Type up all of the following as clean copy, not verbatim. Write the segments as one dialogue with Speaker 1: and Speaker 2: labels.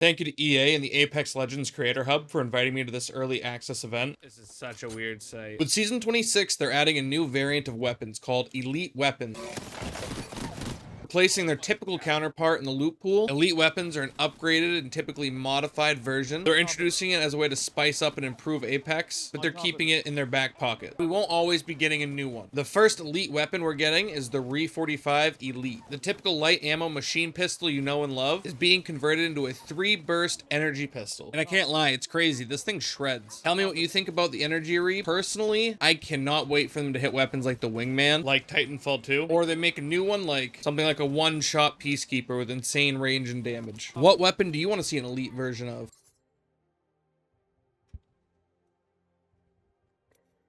Speaker 1: Thank you to EA and the Apex Legends Creator Hub for inviting me to this early access event. This is such a weird site. With Season 26, they're adding a new variant of weapons called Elite Weapons. Replacing their typical counterpart in the loot pool, elite weapons are an upgraded and typically modified version. They're introducing it as a way to spice up and improve Apex, but they're keeping it in their back pocket. We won't always be getting a new one. The first elite weapon we're getting is the Re-45 Elite. The typical light ammo machine pistol you know and love is being converted into a 3-burst energy pistol. And I can't lie, it's crazy. This thing shreds. Tell me what you think about the Energy Re. Personally, I cannot wait for them to hit weapons like the Wingman, like Titanfall 2, or they make a new one like something like a one-shot Peacekeeper with insane range and damage. What weapon do you want to see an elite version of?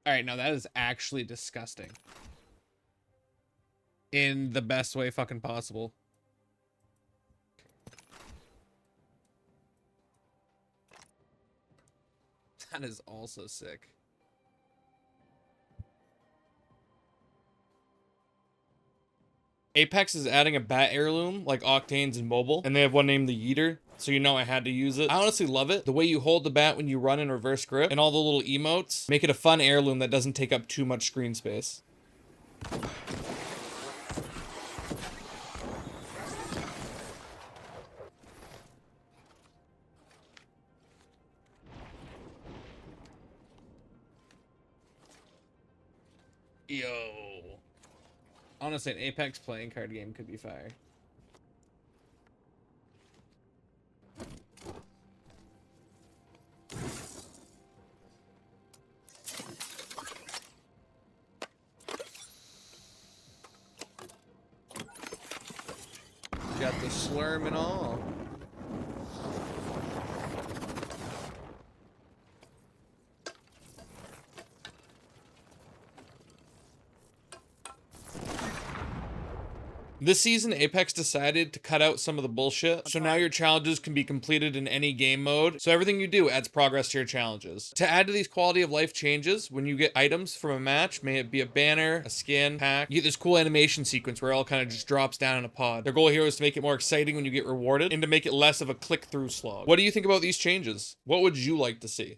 Speaker 1: Alright, now that is actually disgusting. In the best way fucking possible. That is also sick. Apex is adding a bat heirloom like Octane's and Mobile, and they have one named the Yeeter, so you know I had to use it. I honestly love it. The way you hold the bat when you run in reverse grip, and all the little emotes, make it a fun heirloom that doesn't take up too much screen space. Yo. Honestly, an Apex playing card game could be fire. Got the slurm and all. This season, Apex decided to cut out some of the bullshit, so now your challenges can be completed in any game mode, so everything you do adds progress to your challenges. To add to these quality of life changes, when you get items from a match, may it be a banner, a skin, pack, you get this cool animation sequence where it all kind of just drops down in a pod. Their goal here is to make it more exciting when you get rewarded, and to make it less of a click-through slog. What do you think about these changes? What would you like to see?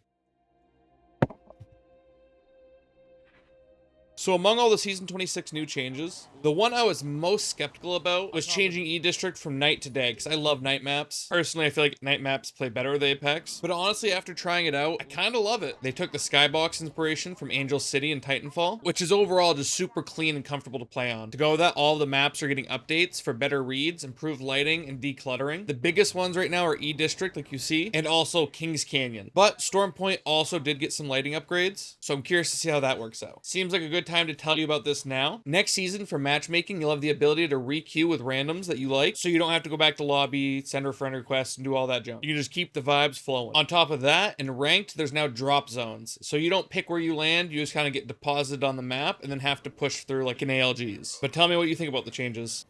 Speaker 1: So among all the Season 26 new changes, the one I was most skeptical about was changing E-District from night to day, because I love night maps. Personally, I feel like night maps play better with Apex, but honestly, after trying it out, I kind of love it. They took the skybox inspiration from Angel City and Titanfall, which is overall just super clean and comfortable to play on. To go with that, all of the maps are getting updates for better reads, improved lighting, and decluttering. The biggest ones right now are E-District, like you see, and also Kings Canyon. But Storm Point also did get some lighting upgrades, so I'm curious to see how that works out. Seems like a good time to tell you about this now. Next season for matchmaking, you'll have the ability to re-queue with randoms that you like, so you don't have to go back to lobby, send a friend request, and do all that junk. You can just keep the vibes flowing. On top of that, in ranked, there's now drop zones, so you don't pick where you land, you just kind of get deposited on the map and then have to push through like an ALGs. But tell me what you think about the changes.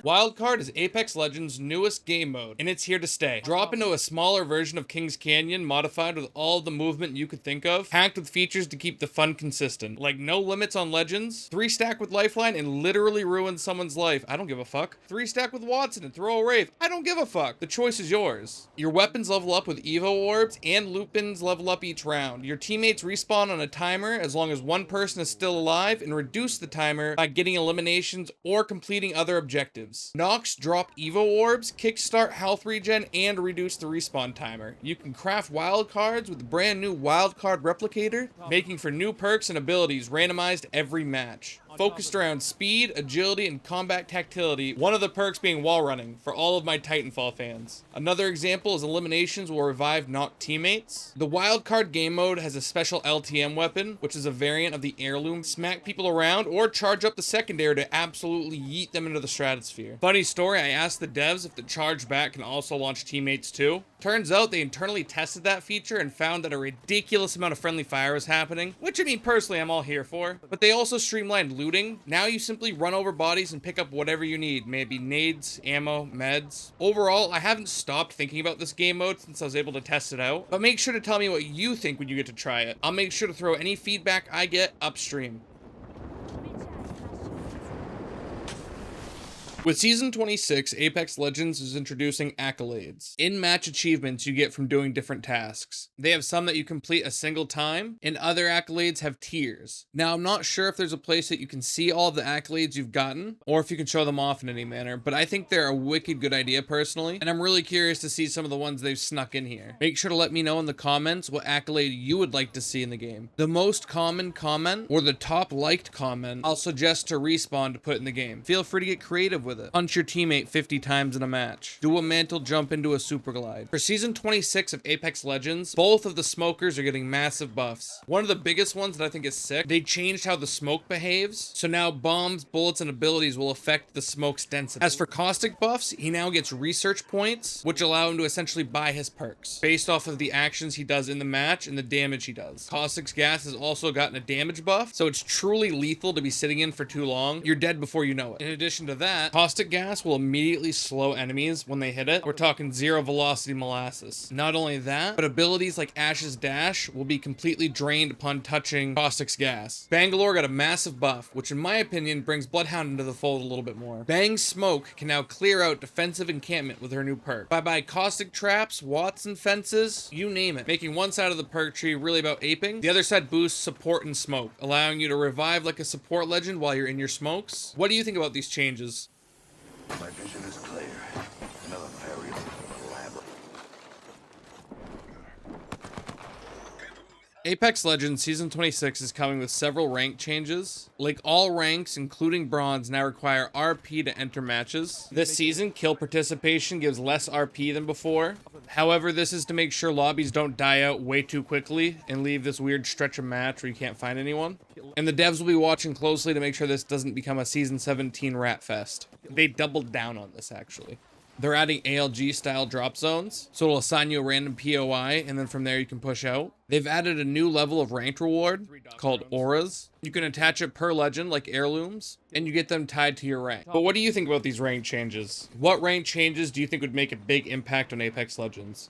Speaker 1: Wildcard is Apex Legends' newest game mode, and it's here to stay. Drop into a smaller version of Kings Canyon, modified with all the movement you could think of, packed with features to keep the fun consistent, like no limits on Legends, 3-stack with Lifeline and literally ruin someone's life. I don't give a fuck. 3-stack with Watson and throw a Wraith. I don't give a fuck. The choice is yours. Your weapons level up with Evo Orbs, and Lupins level up each round. Your teammates respawn on a timer as long as one person is still alive, and reduce the timer by getting eliminations or completing other objectives. Nox drop Evo Orbs, kickstart health regen, and reduce the respawn timer. You can craft wildcards with the brand new Wildcard Replicator, making for new perks and abilities randomized every match. Focused around speed, agility, and combat tactility, one of the perks being wall running for all of my Titanfall fans. Another example is eliminations will revive knocked teammates. The Wildcard game mode has a special LTM weapon, which is a variant of the heirloom. Smack people around or charge up the secondary to absolutely yeet them into the stratosphere. Funny story, I asked the devs if the charge back can also launch teammates too. Turns out they internally tested that feature and found that a ridiculous amount of friendly fire was happening, which I mean personally I'm all here for. But they also streamlined looting. Now you simply run over bodies and pick up whatever you need, maybe nades, ammo, meds. Overall, I haven't stopped thinking about this game mode since I was able to test it out, but make sure to tell me what you think when you get to try it. I'll make sure to throw any feedback I get upstream. With Season 26, Apex Legends is introducing accolades. In-match achievements you get from doing different tasks. They have some that you complete a single time, and other accolades have tiers. Now, I'm not sure if there's a place that you can see all of the accolades you've gotten, or if you can show them off in any manner, but I think they're a wicked good idea personally, and I'm really curious to see some of the ones they've snuck in here. Make sure to let me know in the comments what accolade you would like to see in the game. The most common comment, or the top liked comment, I'll suggest to Respawn to put in the game. Feel free to get creative with it. Punch your teammate 50 times in a match. Do a mantle jump into a super glide. For Season 26 of Apex Legends, both of the smokers are getting massive buffs. One of the biggest ones that I think is sick, they changed how the smoke behaves, so now bombs, bullets, and abilities will affect the smoke's density. As for Caustic buffs, he now gets research points, which allow him to essentially buy his perks, based off of the actions he does in the match and the damage he does. Caustic's gas has also gotten a damage buff, so it's truly lethal to be sitting in for too long. You're dead before you know it. In addition to that, Caustic gas will immediately slow enemies when they hit it. We're talking zero velocity molasses. Not only that, but abilities like Ash's dash will be completely drained upon touching Caustic's gas. Bangalore got a massive buff, which in my opinion brings Bloodhound into the fold a little bit more. Bang's smoke can now clear out defensive encampment with her new perk. Bye-bye Caustic traps, Watson fences, you name it. Making one side of the perk tree really about aping, the other side boosts support and smoke, allowing you to revive like a support legend while you're in your smokes. What do you think about these changes?
Speaker 2: My vision is clear. Another very elaborate.
Speaker 1: Apex Legends Season 26 is coming with several rank changes. Like all ranks, including bronze, now require RP to enter matches. This season, kill participation gives less RP than before. However, this is to make sure lobbies don't die out way too quickly and leave this weird stretch of match where you can't find anyone. And the devs will be watching closely to make sure this doesn't become a Season 17 rat fest. They doubled down on this, actually. They're adding ALGS-style drop zones, so it'll assign you a random POI, and then from there you can push out. They've added a new level of ranked reward called auras. You can attach it per legend, like heirlooms, and you get them tied to your rank. But what do you think about these rank changes? What rank changes do you think would make a big impact on Apex Legends?